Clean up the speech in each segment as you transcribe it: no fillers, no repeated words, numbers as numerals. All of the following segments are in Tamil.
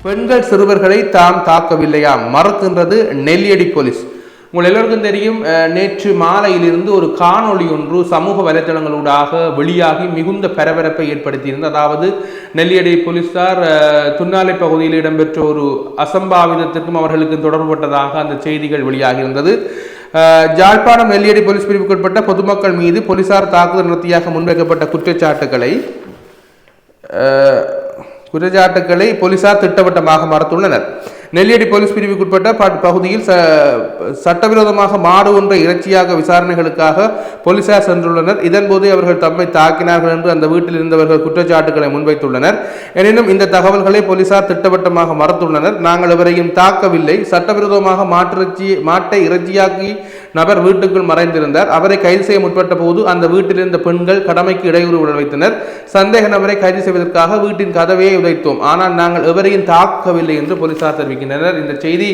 பெண்கள் சிறுவர்களை தாம் தாக்கவில்லையாம் மறுக்கின்றது நெல்லியடி போலீஸ். உங்கள் எல்லோருக்கும் தெரியும், நேற்று மாலையிலிருந்து ஒரு காணொளி ஒன்று சமூக வலைதளங்களூடாக வெளியாகி மிகுந்த பரபரப்பை ஏற்படுத்தியிருந்தது. அதாவது நெல்லியடி போலீசார் துன்னாலை பகுதியில் இடம்பெற்ற ஒரு அசம்பாவிதத்திற்கும் அவர்களுக்கு தொடர்புபட்டதாக அந்த செய்திகள் வெளியாகியிருந்தது. ஜாழ்ப்பாணம் நெல்லியடி போலீஸ் பிரிவுக்குட்பட்ட பொதுமக்கள் மீது போலீசார் தாக்குதல் நடத்தியாக முன்வைக்கப்பட்ட குற்றச்சாட்டுக்களை போலீசார் திட்டவட்டமாக மறுத்துள்ளனர். நெல்லியடி போலீஸ் பிரிவுக்குட்பட்ட பகுதியில் சட்டவிரோதமாக மாடு ஒன்றை இறைச்சியாக விசாரணைகளுக்காக போலீசார் சென்றுள்ளனர். இதன்போது அவர்கள் தம்மை தாக்கினார்கள் என்று அந்த வீட்டில் இருந்தவர்கள் குற்றச்சாட்டுகளை முன்வைத்துள்ளனர். எனினும் இந்த தகவல்களை போலீசார் திட்டவட்டமாக மறுத்துள்ளனர். நாங்கள் எவரையும் தாக்கவில்லை. சட்டவிரோதமாக மாட்டை இறைச்சியாக்கி நபர் வீட்டுக்குள் மறைந்திருந்தார். அவரை கைது செய்ய முற்பட்ட போது அந்த வீட்டில் இருந்த பெண்கள் கடமைக்கு இடையூறு விளைவித்தனர். சந்தேக நபரை கைது செய்வதற்காக வீட்டின் கதவையை உதைத்தோம். ஆனால் நாங்கள் எவரையும் தாக்கவில்லை என்று போலீசார் தெரிவிக்கின்றனர். இந்த செய்தி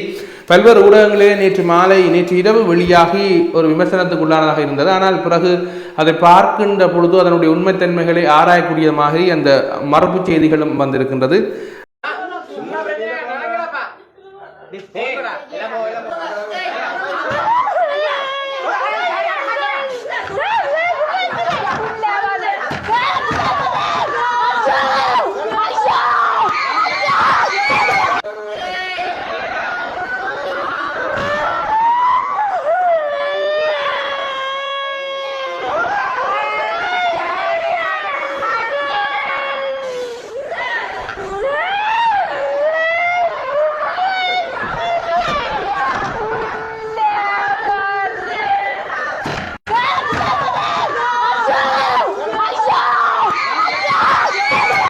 பல்வேறு ஊடகங்களிலே நேற்று இரவு வெளியாகி ஒரு விமர்சனத்துக்குள்ளானதாக இருந்தது. ஆனால் பிறகு அதை பார்க்கின்ற பொழுது அதனுடைய உண்மைத்தன்மைகளை ஆராயக்கூடிய மாதிரி அந்த மரபு செய்திகளும் வந்திருக்கின்றது.